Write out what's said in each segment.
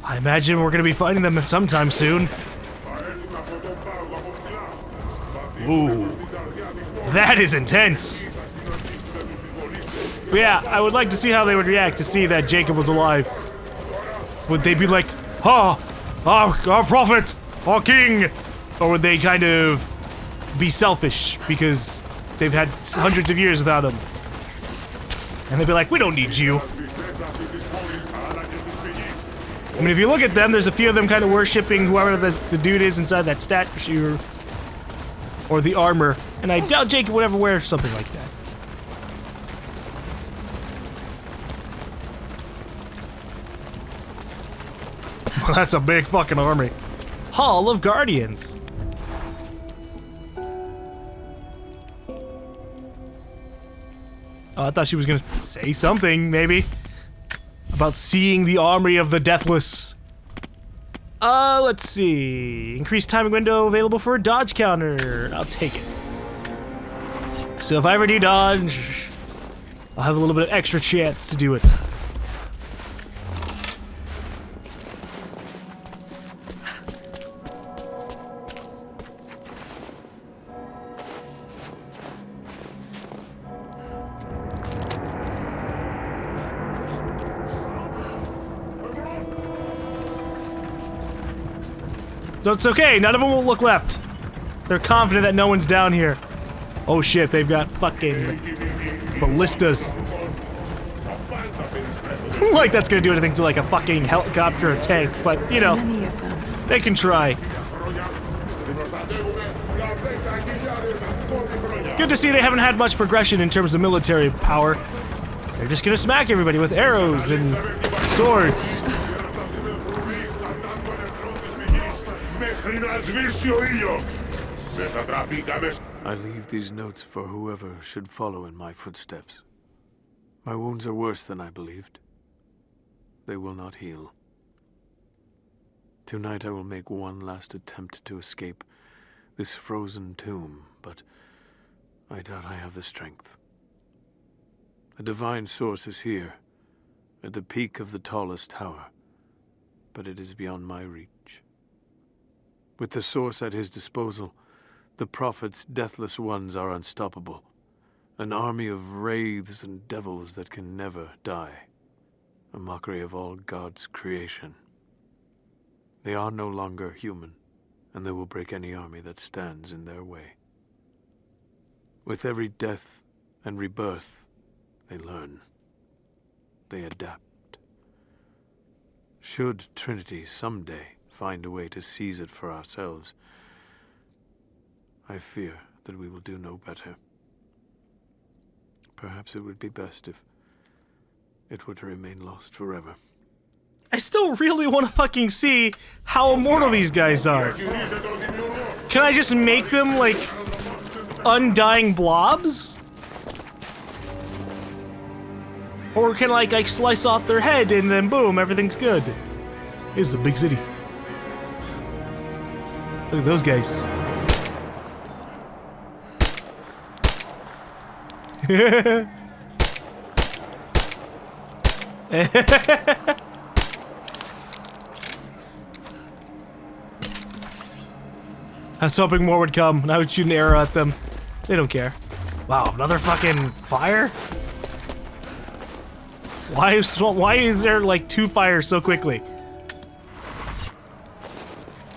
I imagine we're gonna be fighting them sometime soon. Ooh. That is intense. But yeah, I would like to see how they would react to see that Jacob was alive. Would they be like, our prophet, our king? Or would they kind of be selfish because they've had hundreds of years without him? And they'd be like, we don't need you. I mean, if you look at them, there's a few of them kind of worshipping whoever the dude is inside that statue or the armor. And I doubt Jacob would ever wear something like that. Well, that's a big fucking army. Hall of Guardians. Oh, I thought she was gonna say something, maybe. About seeing the army of the deathless. Let's see. Increased timing window available for a dodge counter. I'll take it. So if I ever do dodge, I'll have a little bit of extra chance to do it. So it's okay, none of them will look left. They're confident that no one's down here. Oh shit, they've got fucking ballistas. Like that's gonna do anything to like a fucking helicopter or tank, but you know, they can try. Good to see they haven't had much progression in terms of military power. They're just gonna smack everybody with arrows and swords. I leave these notes for whoever should follow in my footsteps. My wounds are worse than I believed. They will not heal. Tonight I will make one last attempt to escape this frozen tomb, but I doubt I have the strength. The divine source is here, at the peak of the tallest tower, but it is beyond my reach. With the source at his disposal, the prophet's deathless ones are unstoppable. An army of wraiths and devils that can never die. A mockery of all God's creation. They are no longer human, and they will break any army that stands in their way. With every death and rebirth, they learn. They adapt. Should Trinity someday find a way to seize it for ourselves, I fear that we will do no better. Perhaps it would be best if it were to remain lost forever. I still really want to fucking see how immortal these guys are. Can I just make them, like, undying blobs? Or can I, like, slice off their head and then boom, everything's good? This is a big city. Look at those guys. I was hoping more would come, and I would shoot an arrow at them. They don't care. Wow, another fucking fire? Why is there like 2 fires so quickly?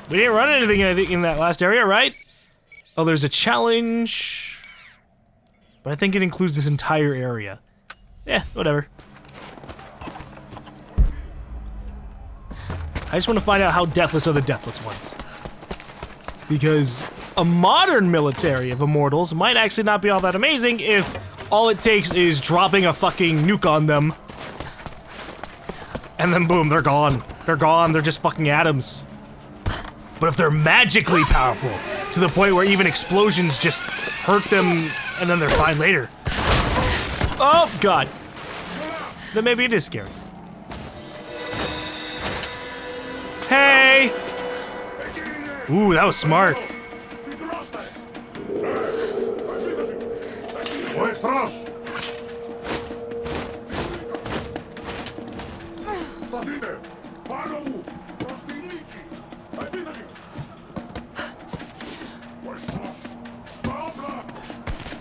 We didn't run anything, I think, in that last area, right? Oh, there's a challenge. But I think it includes this entire area. Yeah, whatever. I just want to find out how deathless are the deathless ones. Because a modern military of immortals might actually not be all that amazing if all it takes is dropping a fucking nuke on them. And then boom, they're gone. They're gone, they're just fucking atoms. But if they're magically powerful, to the point where even explosions just hurt them and then they're fine later. Oh, God. Then maybe it is scary. Hey! Ooh, that was smart.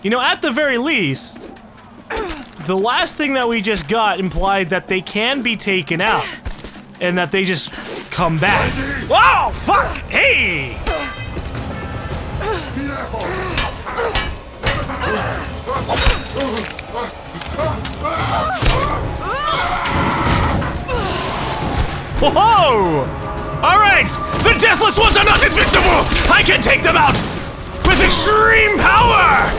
You know, at the very least, the last thing that we just got implied that they can be taken out, and that they just come back. Whoa! Fuck! Hey! Whoa! Alright! The deathless ones are not invincible! I can take them out! With extreme power!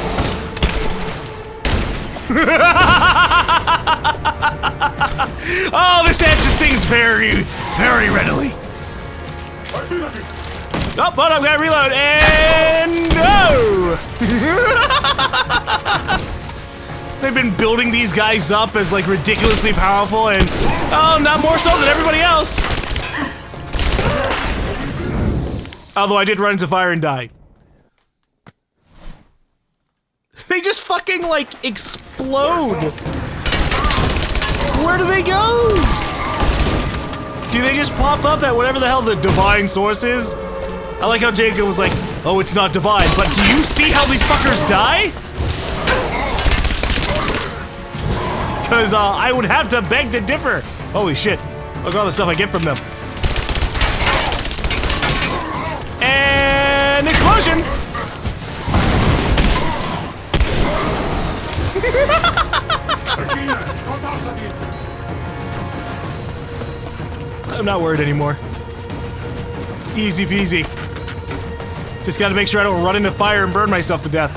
Oh, this answers things very, very readily. Oh, but I'm gonna reload, and no! They've been building these guys up as like ridiculously powerful, and oh, not more so than everybody else. Although I did run into fire and die. They just fucking like explode. Where do they go? Do they just pop up at whatever the hell the divine source is? I like how Jacob was like, oh, it's not divine, but do you see how these fuckers die? Because I would have to beg to differ. Holy shit. Look at all the stuff I get from them. And explosion! I'm not worried anymore. Easy peasy. Just gotta make sure I don't run into fire and burn myself to death.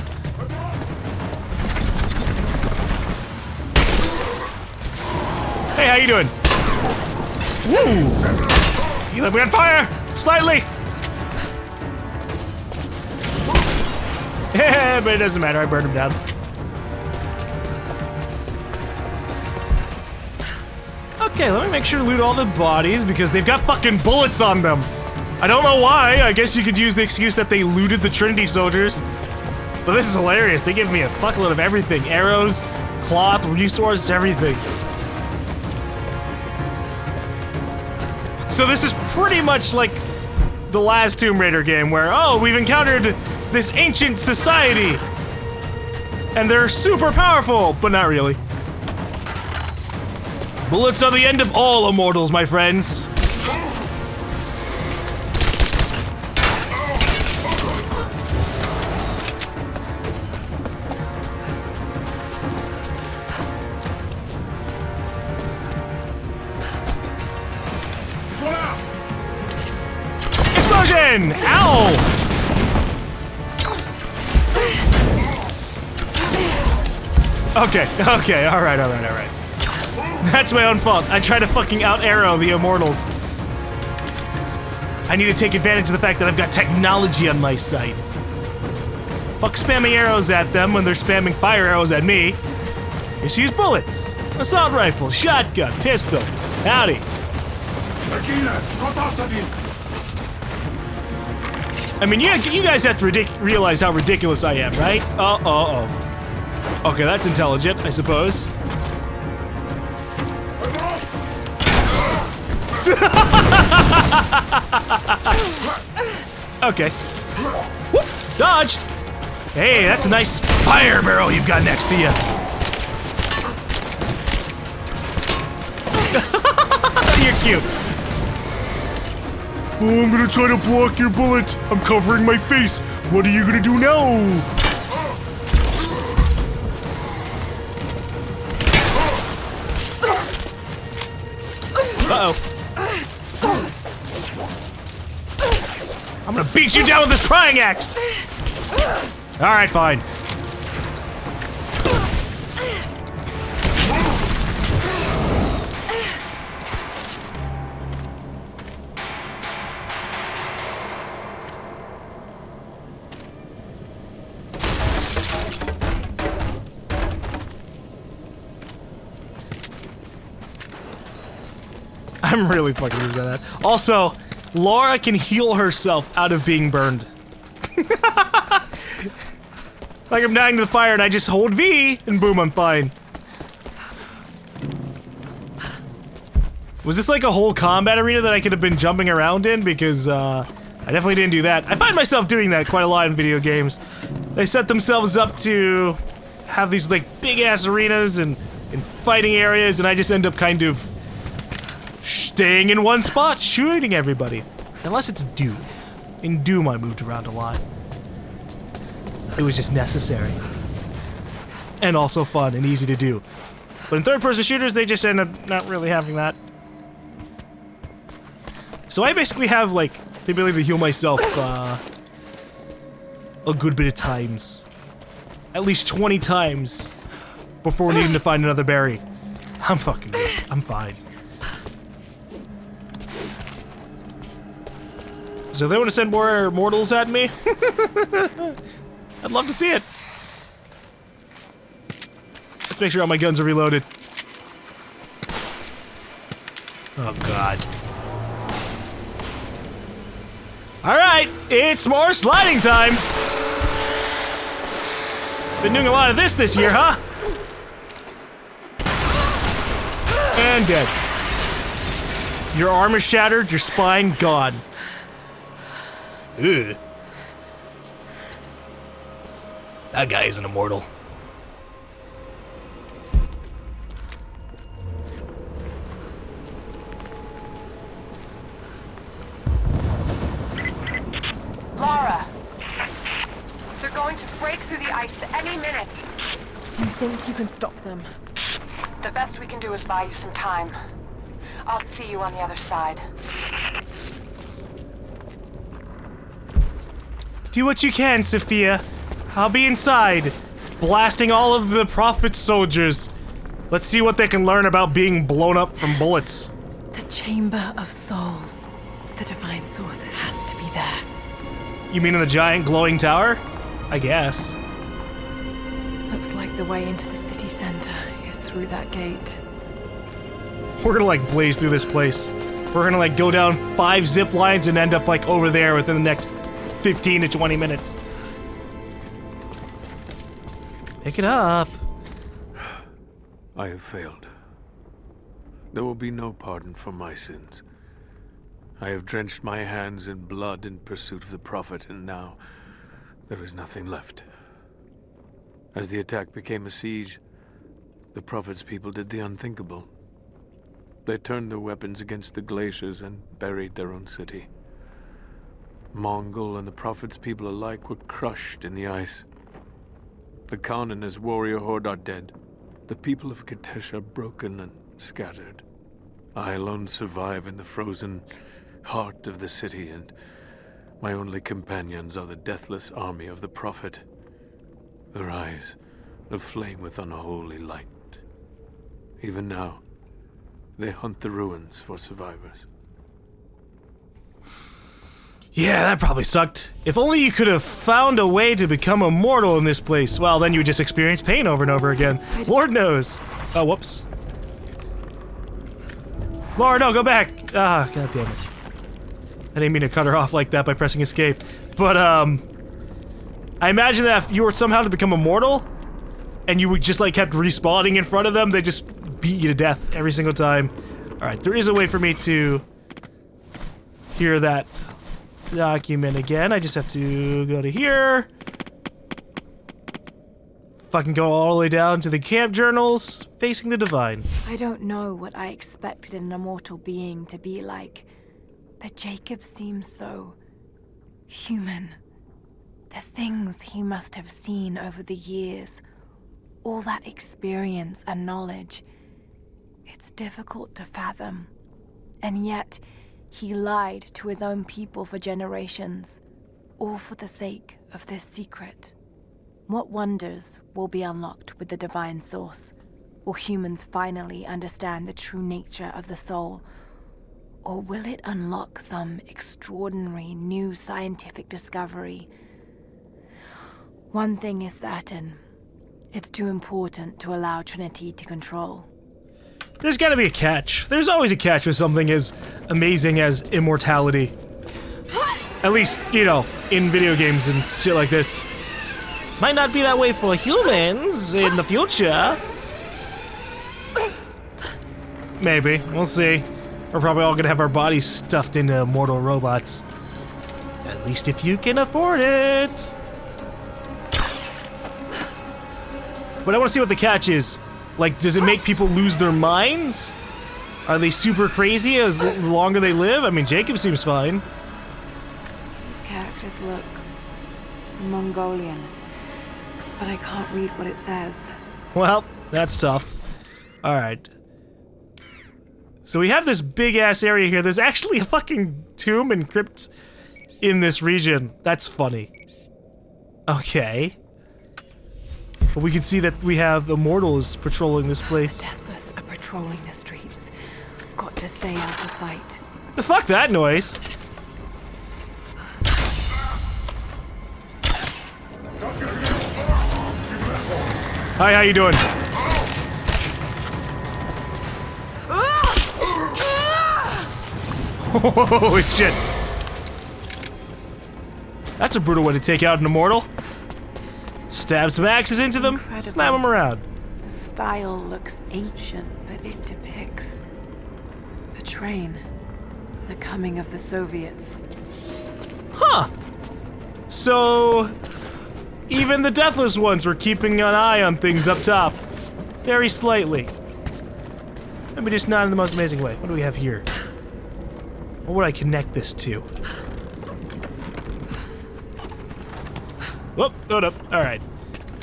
Hey, how you doing? Woo! You let me on fire! Slightly! But it doesn't matter, I burned him down. Okay, let me make sure to loot all the bodies because they've got fucking bullets on them. I don't know why. I guess you could use the excuse that they looted the Trinity soldiers. But this is hilarious. They give me a fuckload of everything. Arrows, cloth, resources, everything. So this is pretty much like the last Tomb Raider game where, oh, we've encountered this ancient society. And they're super powerful, but not really. Bullets are the end of all immortals, my friends. Explosion! Ow! Okay, alright. That's my own fault. I tried to fucking out-arrow the immortals. I need to take advantage of the fact that I've got technology on my side. Fuck spamming arrows at them when they're spamming fire arrows at me. Just use bullets. Assault rifle, shotgun, pistol. Howdy. I mean, you guys have to realize how ridiculous I am, right? Okay, that's intelligent, I suppose. Okay. Whoop, dodge! Hey, that's a nice fire barrel you've got next to you. You're cute. Oh, I'm gonna try to block your bullet. I'm covering my face. What are you gonna do now? Uh-oh. I'm gonna beat you down with this prying axe! Alright, fine. I'm really fucking used by that. Also, Lara can heal herself out of being burned. Like I'm dying to the fire and I just hold V and boom, I'm fine. Was this like a whole combat arena that I could have been jumping around in? Because, I definitely didn't do that. I find myself doing that quite a lot in video games. They set themselves up to have these, like, big-ass arenas and fighting areas, and I just end up kind of staying in one spot, shooting everybody. Unless it's Doom. In Doom, I moved around a lot. It was just necessary. And also fun and easy to do. But in third-person shooters, they just end up not really having that. So I basically have, like, the ability to heal myself, a good bit of times. At least 20 times before needing to find another berry. I'm fucking good. I'm fine. So they want to send more mortals at me? I'd love to see it. Let's make sure all my guns are reloaded. Oh god. Alright, it's more sliding time! Been doing a lot of this year, huh? And dead. Your arm is shattered, your spine gone. Ugh. That guy isn't immortal. Lara! They're going to break through the ice any minute. Do you think you can stop them? The best we can do is buy you some time. I'll see you on the other side. Do what you can, Sophia. I'll be inside, blasting all of the Prophet's soldiers. Let's see what they can learn about being blown up from bullets. The Chamber of Souls. The Divine Source has to be there. You mean in the giant glowing tower? I guess. Looks like the way into the city center is through that gate. We're gonna like blaze through this place. We're gonna like go down 5 zip lines and end up like over there within the next 15 to 20 minutes. Pick it up. I have failed. There will be no pardon for my sins. I have drenched my hands in blood in pursuit of the Prophet, and now there is nothing left. As the attack became a siege, the Prophet's people did the unthinkable. They turned their weapons against the glaciers and buried their own city. Mongol and the Prophet's people alike were crushed in the ice. The Khan and his warrior horde are dead. The people of Kitezh are broken and scattered. I alone survive in the frozen heart of the city, and my only companions are the deathless army of the Prophet, their eyes aflame with unholy light. Even now, they hunt the ruins for survivors. Yeah, that probably sucked. If only you could have found a way to become immortal in this place. Well, then you would just experience pain over and over again. Lord knows. Oh, whoops. Lara, no, go back. Ah, god damn it. I didn't mean to cut her off like that by pressing escape. But, I imagine that if you were somehow to become immortal, and you would just, like, kept respawning in front of them, they just beat you to death every single time. Alright, there is a way for me to hear that document again. I just have to go to here. Fucking go all the way down to the camp journals, facing the divine. I don't know what I expected an immortal being to be like, but Jacob seems so human. The things he must have seen over the years, all that experience and knowledge, it's difficult to fathom. And yet, he lied to his own people for generations, all for the sake of this secret. What wonders will be unlocked with the Divine Source? Will humans finally understand the true nature of the soul? Or will it unlock some extraordinary new scientific discovery? One thing is certain. It's too important to allow Trinity to control. There's gotta be a catch. There's always a catch with something as amazing as immortality. At least, you know, in video games and shit like this. Might not be that way for humans in the future. Maybe. We'll see. We're probably all gonna have our bodies stuffed into mortal robots. At least if you can afford it. But I want to see what the catch is. Like, does it make people lose their minds? Are they super crazy as the longer they live? I mean, Jacob seems fine. These characters look Mongolian, but I can't read what it says. Well, that's tough. Alright. So we have this big-ass area here. There's actually a fucking tomb and crypt in this region. That's funny. Okay. But we can see that we have immortals patrolling this place. The deathless are patrolling the streets. Got to stay out of sight. The fuck that noise? Hi, how you doing? Holy shit. That's a brutal way to take out an immortal. Stab some axes into them, Incredible. slam them around. The style looks ancient, but it depicts a train. The coming of the Soviets. Huh. So, even the deathless ones were keeping an eye on things up top. Very slightly. Maybe just not in the most amazing way. What do we have here? What would I connect this to? Whoop, hold up. Alright.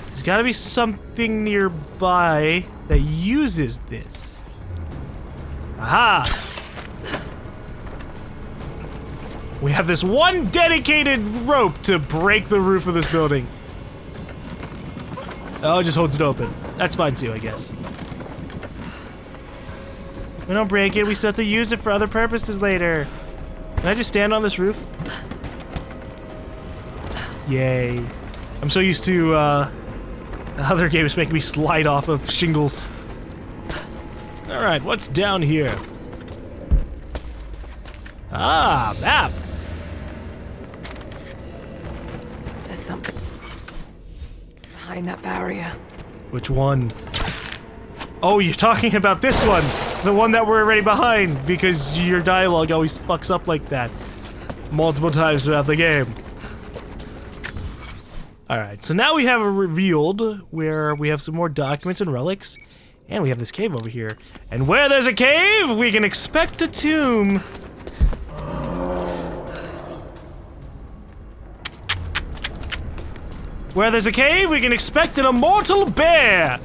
There's gotta be something nearby that uses this. Aha! We have this one dedicated rope to break the roof of this building. Oh, it just holds it open. That's fine too, I guess. We don't break it, we still have to use it for other purposes later. Can I just stand on this roof? Yay. I'm so used to, other games making me slide off of shingles. Alright, what's down here? Ah, map! There's something behind that barrier. Which one? Oh, you're talking about this one! The one that we're already behind, because your dialogue always fucks up like that. Multiple times throughout the game. Alright, so now we have a revealed where we have some more documents and relics. And we have this cave over here. And where there's a cave, we can expect a tomb. Where there's a cave, we can expect an immortal bear!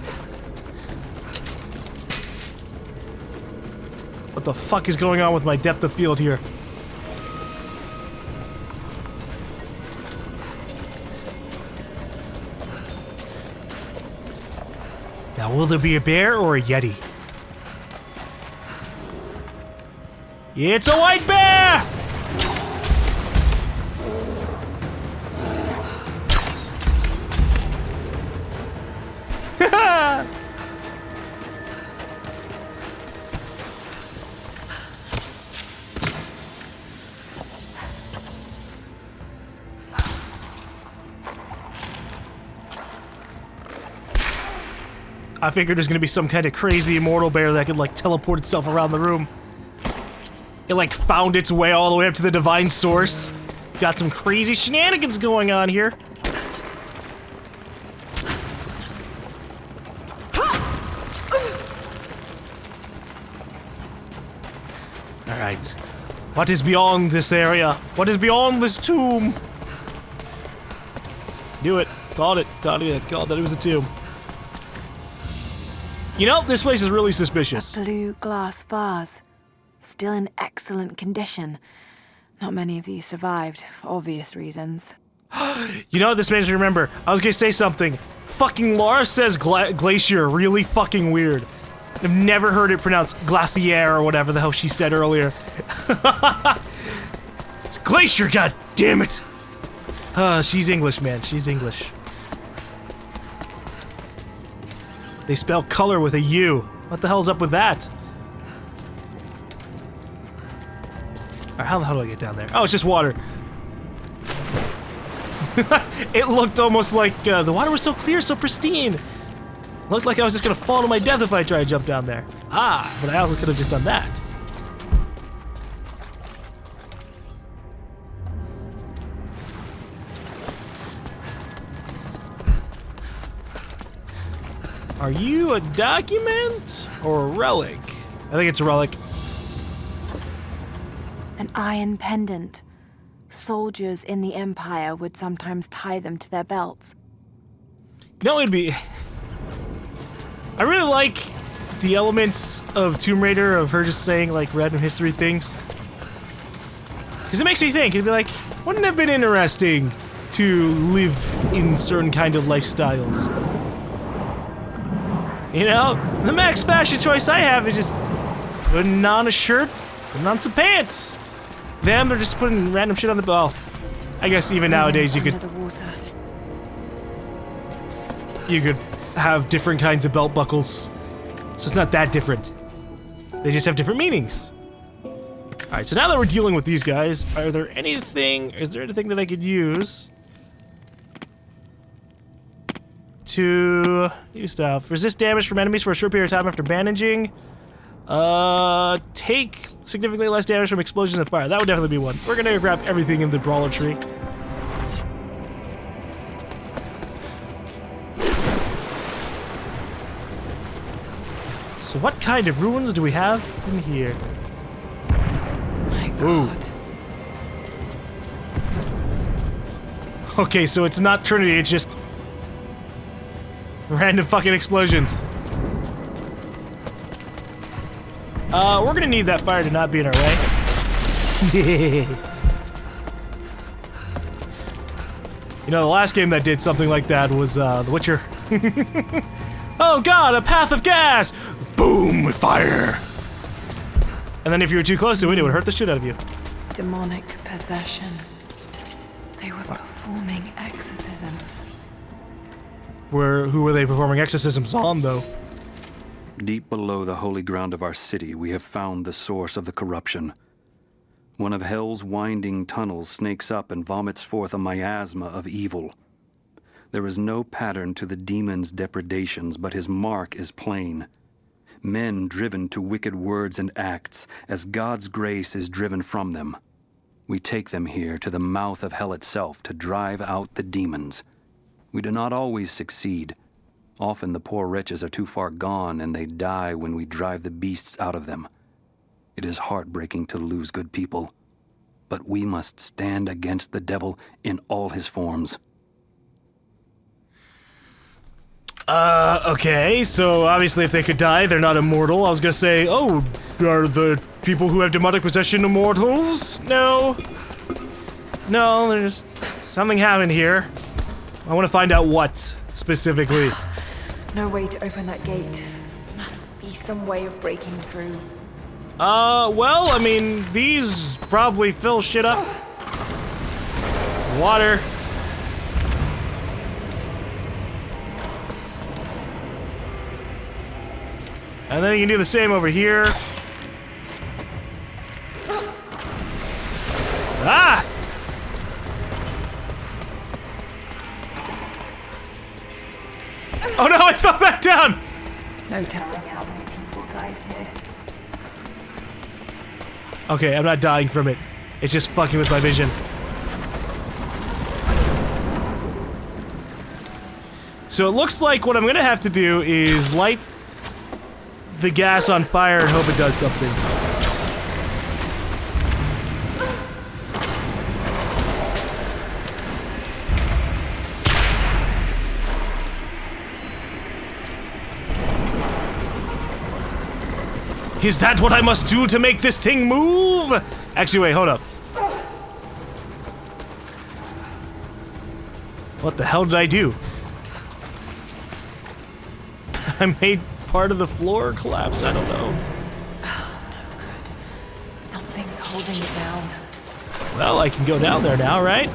What the fuck is going on with my depth of field here? Now, will there be a bear or a yeti? It's a white bear! I figured there's gonna be some kind of crazy immortal bear that could like teleport itself around the room. It like found its way all the way up to the divine source. Got some crazy shenanigans going on here. Alright. What is beyond this area? What is beyond this tomb? Knew it. Called it. Called that it was a tomb. You know, this place is really suspicious. Blue glass vase. Still in excellent condition. Not many of these survived, for obvious reasons. You know what this makes me remember? I was gonna say something. Fucking Lara says glacier really fucking weird. I've never heard it pronounced glacier or whatever the hell she said earlier. It's glacier, god damn it! She's English, man. She's English. They spell color with a U. What the hell's up with that? Alright, how the hell do I get down there? Oh, it's just water. It looked almost like the water was so clear, so pristine. Looked like I was just gonna fall to my death if I tried to jump down there. Ah, but I also could have just done that. Are you a document or a relic? I think it's a relic. An iron pendant. Soldiers in the Empire would sometimes tie them to their belts. No, it'd be... I really like the elements of Tomb Raider, of her just saying, like, random history things. Because it makes me think, it'd be like, wouldn't it have been interesting to live in certain kind of lifestyles? You know, the max fashion choice I have is just putting on a shirt, putting on some pants. Them, they're just putting random shit on the belt. I guess even nowadays you could have different kinds of belt buckles. So it's not that different. They just have different meanings. Alright, so now that we're dealing with these guys, is there anything that I could use to do stuff? Resist damage from enemies for a short period of time after bandaging. Take significantly less damage from explosions and fire. That would definitely be one. We're gonna grab everything in the brawler tree. So what kind of ruins do we have in here? My God. Ooh. Okay, so it's not Trinity, it's just random fucking explosions. We're gonna need that fire to not be in our way. You know, the last game that did something like that was, The Witcher. Oh god, a path of gas! Boom, fire! And then if you were too close to it, it would hurt the shit out of you. Demonic possession. They were performing exorcisms. Who were they performing exorcisms on, though? Deep below the holy ground of our city, we have found the source of the corruption. One of hell's winding tunnels snakes up and vomits forth a miasma of evil. There is no pattern to the demon's depredations, but his mark is plain. Men driven to wicked words and acts, as God's grace is driven from them. We take them here to the mouth of hell itself to drive out the demons. We do not always succeed. Often the poor wretches are too far gone and they die when we drive the beasts out of them. It is heartbreaking to lose good people, but we must stand against the devil in all his forms. Okay, so obviously if they could die, they're not immortal. I was gonna say, oh, are the people who have demonic possession immortals? No. No, there's something happened here. I want to find out what, specifically. No way to open that gate. Must be some way of breaking through. Well, I mean, these probably fill shit up. Water. And then you can do the same over here. Ah! Oh no, I fell back down! No telling how many people died here. Okay, I'm not dying from it. It's just fucking with my vision. So it looks like what I'm gonna have to do is light the gas on fire and hope it does something. Is that what I must do to make this thing move? Actually, wait, hold up. What the hell did I do? I made part of the floor collapse? I don't know. Oh, no good. Something's holding it down. Well, I can go down there now, right?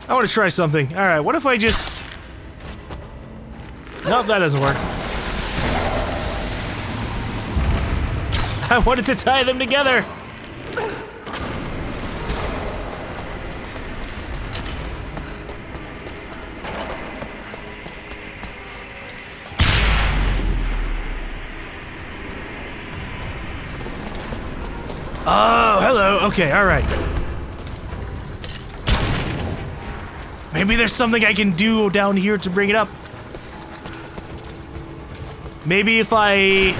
I want to try something. Alright, what if I just... Nope, that doesn't work. I wanted to tie them together! Oh, hello. Okay, alright. Maybe there's something I can do down here to bring it up. Maybe if I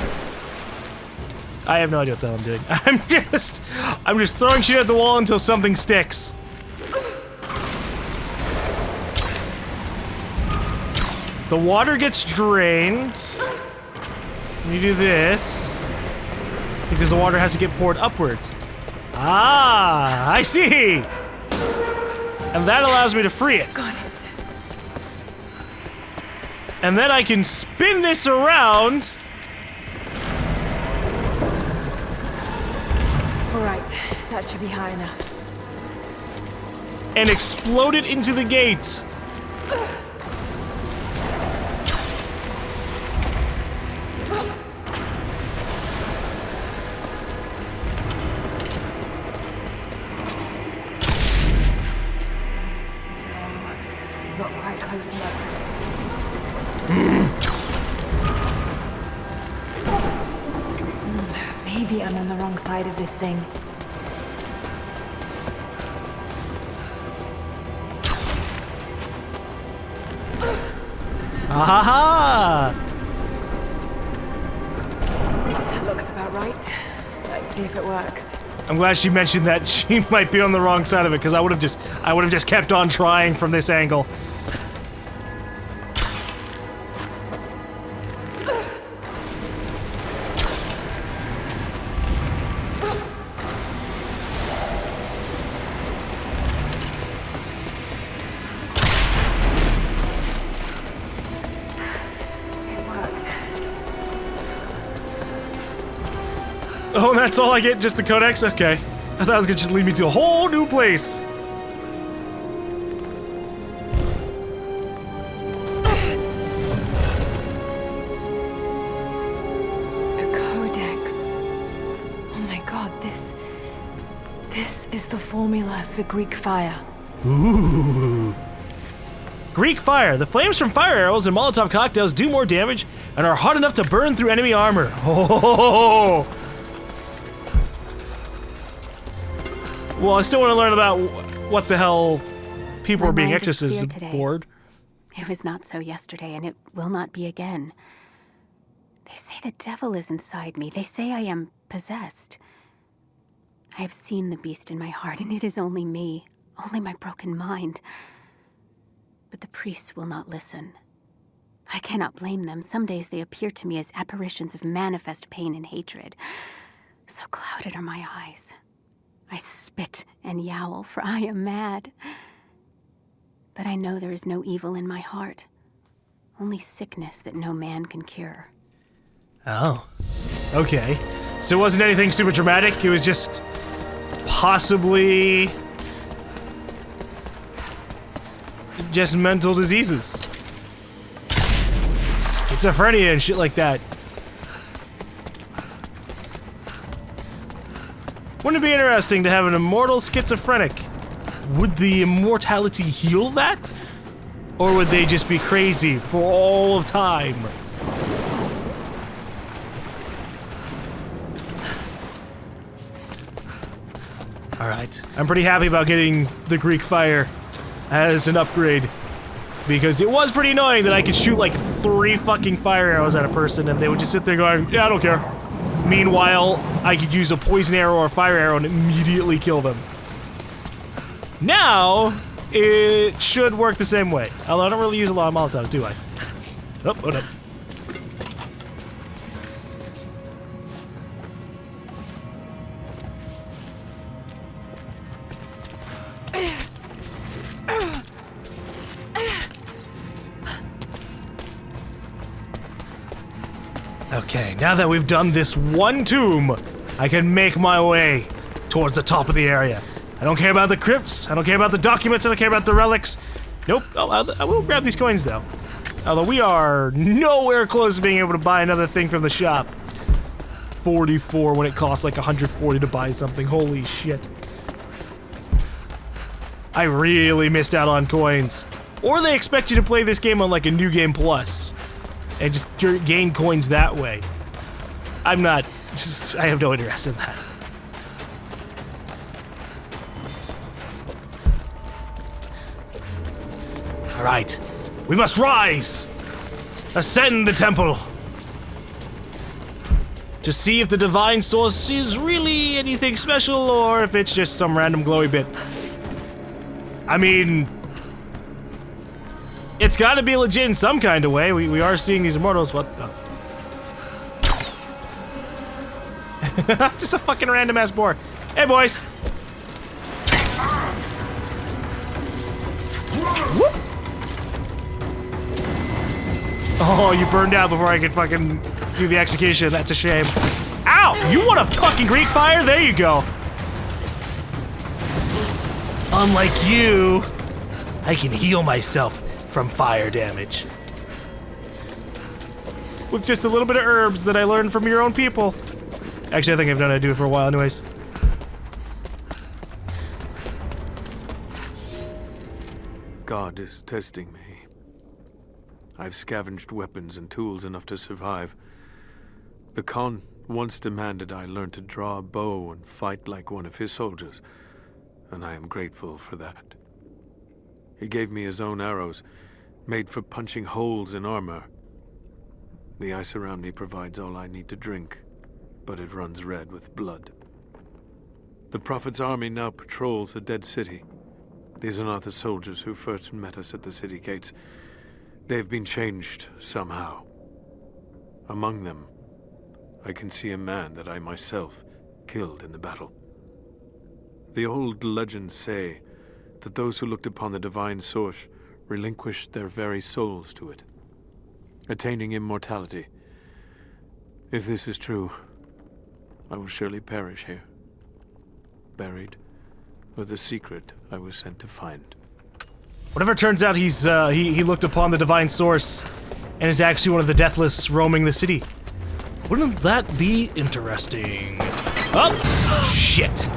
have no idea what the hell I'm doing. I'm just throwing shit at the wall until something sticks. The water gets drained. You do this because the water has to get poured upwards. Ah, I see. And that allows me to free it. Got it. And then I can spin this around. Alright, that should be high enough. And explode it into the gate. Maybe I'm on the wrong side of this thing. Aha! That looks about right. Let's see if it works. I'm glad she mentioned that she might be on the wrong side of it, because I would have just kept on trying from this angle. Oh, and that's all I get? Just the codex? Okay. I thought it was gonna just lead me to a whole new place. A codex. Oh my god, this is the formula for Greek fire. Ooh. Greek fire. The flames from fire arrows and Molotov cocktails do more damage and are hot enough to burn through enemy armor. Oh. Well, I still want to learn about what the hell people are being exorcised for. It was not so yesterday, and it will not be again. They say the devil is inside me. They say I am possessed. I have seen the beast in my heart, and it is only me, only my broken mind. But the priests will not listen. I cannot blame them. Some days they appear to me as apparitions of manifest pain and hatred. So clouded are my eyes. I spit and yowl, for I am mad. But I know there is no evil in my heart. Only sickness that no man can cure. Oh. Okay. So it wasn't anything super dramatic, it was just possibly just mental diseases. Schizophrenia and shit like that. Wouldn't it be interesting to have an immortal schizophrenic? Would the immortality heal that? Or would they just be crazy for all of time? Alright, I'm pretty happy about getting the Greek fire as an upgrade. Because it was pretty annoying that I could shoot like 3 fucking fire arrows at a person and they would just sit there going, yeah, I don't care. Meanwhile, I could use a poison arrow or a fire arrow and immediately kill them. Now, it should work the same way. Although I don't really use a lot of Molotovs, do I? Oh, hold up. Okay, now that we've done this one tomb, I can make my way towards the top of the area. I don't care about the crypts, I don't care about the documents, I don't care about the relics. Nope, I will grab these coins though. Although we are nowhere close to being able to buy another thing from the shop. 44 when it costs like 140 to buy something, holy shit. I really missed out on coins. Or they expect you to play this game on like a New Game Plus. And just gain coins that way. I have no interest in that. Alright. We must rise! Ascend the temple! To see if the divine source is really anything special or if it's just some random glowy bit. I mean, it's gotta be legit in some kind of way. We are seeing these immortals. What the? Just a fucking random ass boar. Hey, boys. Whoop. Oh, you burned out before I could fucking do the execution. That's a shame. Ow! You want a fucking Greek fire? There you go. Unlike you, I can heal myself from fire damage. With just a little bit of herbs that I learned from your own people. Actually, I think I've known how to do it for a while anyways. God is testing me. I've scavenged weapons and tools enough to survive. The Khan once demanded I learn to draw a bow and fight like one of his soldiers, and I am grateful for that. He gave me his own arrows, made for punching holes in armor. The ice around me provides all I need to drink, but it runs red with blood. The Prophet's army now patrols a dead city. These are not the soldiers who first met us at the city gates. They've been changed somehow. Among them, I can see a man that I myself killed in the battle. The old legends say that those who looked upon the divine source relinquished their very souls to it, attaining immortality. If this is true, I will surely perish here, buried with the secret I was sent to find. Whatever turns out, he looked upon the divine source and is actually one of the deathless roaming the city. Wouldn't that be interesting? Oh, shit.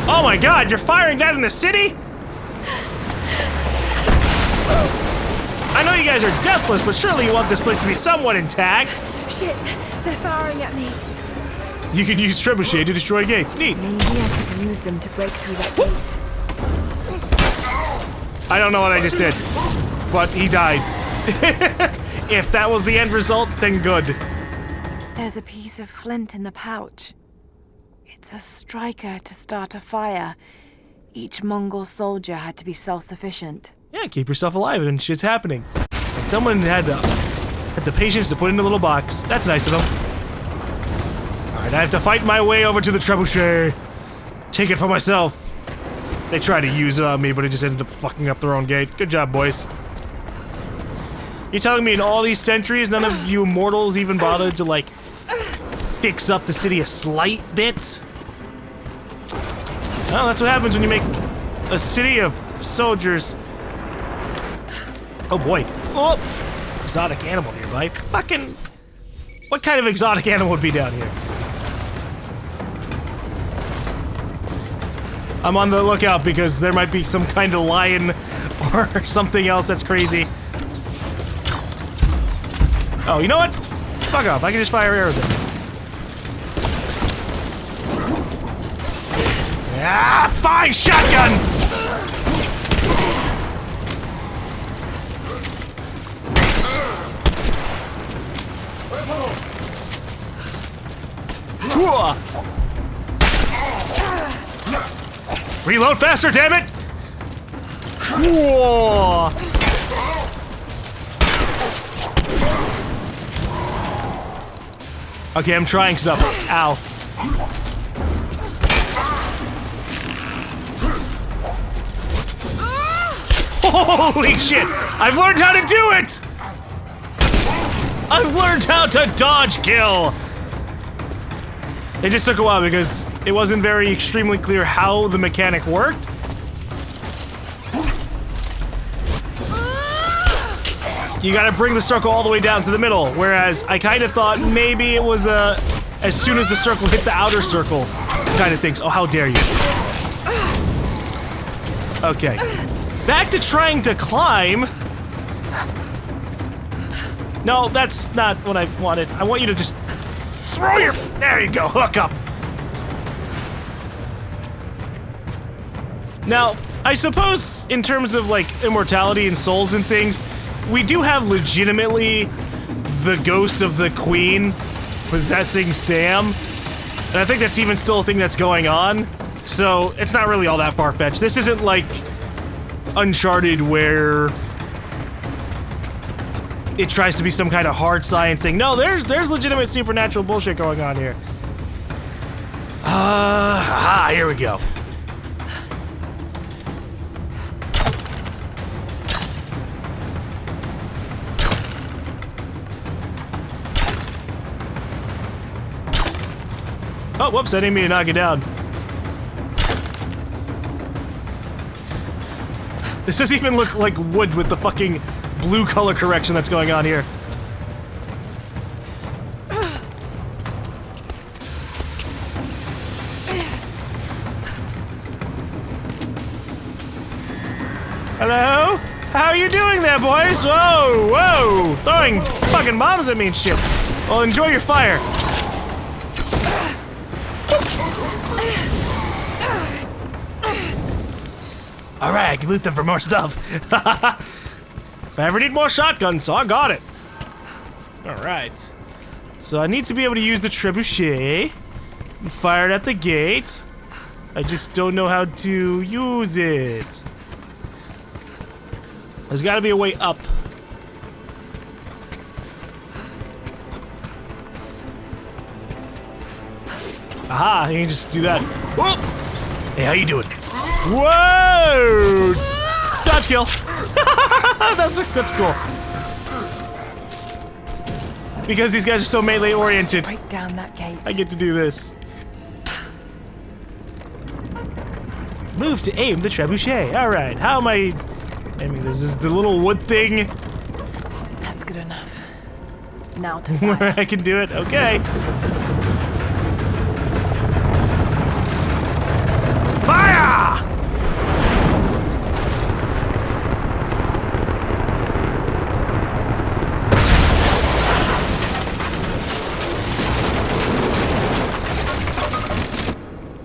Oh my god, you're firing that in the city? I know you guys are deathless, but surely you want this place to be somewhat intact. Shit, they're firing at me. You can use trebuchet to destroy gates. Neat. Maybe I could use them to break through that gate. I don't know what I just did, but he died. If that was the end result, then good. There's a piece of flint in the pouch. It's a striker to start a fire. Each Mongol soldier had to be self-sufficient. Yeah, keep yourself alive and shit's happening. And someone had the patience to put it in a little box. That's nice of them. Alright, I have to fight my way over to the trebuchet. Take it for myself. They tried to use it on me, but it just ended up fucking up their own gate. Good job, boys. You're telling me in all these centuries, none of you mortals even bothered to, like, fix up the city a slight bit? Well, that's what happens when you make a city of soldiers. Oh boy. Oh! Exotic animal nearby. Fucking... What kind of exotic animal would be down here? I'm on the lookout because there might be some kind of lion or something else that's crazy. Oh, you know what? Fuck off. I can just fire arrows at you. Ah, fine! Shotgun! Reload faster, damn it! Whoa. Okay, I'm trying stuff. Ow. Holy shit! I've learned how to do it! I've learned how to dodge kill! It just took a while because it wasn't very extremely clear how the mechanic worked. You gotta bring the circle all the way down to the middle, whereas I kind of thought maybe it was as soon as the circle hit the outer circle kind of things. Oh, how dare you. Okay. Back to trying to climb. No, that's not what I wanted. I want you to just throw your... There you go, hook up. Now, I suppose in terms of like immortality and souls and things, we do have legitimately the ghost of the queen possessing Sam. And I think that's even still a thing that's going on. So it's not really all that far-fetched. This isn't like Uncharted where it tries to be some kind of hard science thing. No, there's legitimate supernatural bullshit going on here. Here we go. Oh, whoops, I didn't mean to knock it down. This doesn't even look like wood with the fucking blue color correction that's going on here. Hello? How are you doing there, boys? Whoa, whoa! Throwing fucking bombs at me and shit. Well, enjoy your fire. Alright, I can loot them for more stuff. If I ever need more shotguns, so I got it. Alright. So I need to be able to use the trebuchet and fire it at the gate. I just don't know how to use it. There's gotta be a way up. Aha, you can just do that. Whoa! Hey, how you doing? Whoa! Dodge kill. that's cool. Because these guys are so melee oriented, Break down that gate. I get to do this. Move to aim the trebuchet. All right, how am I aiming this? Is the little wood thing That's good enough. Now to fire. where I can do it? Okay. Fire!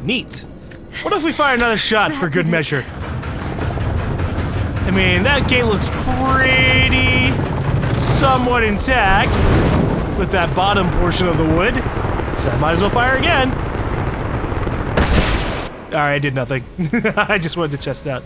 Neat. What if we fire another shot for good measure? I mean, that gate looks pretty somewhat intact with that bottom portion of the wood. So I might as well fire again. Alright, I did nothing. I just wanted to chest out.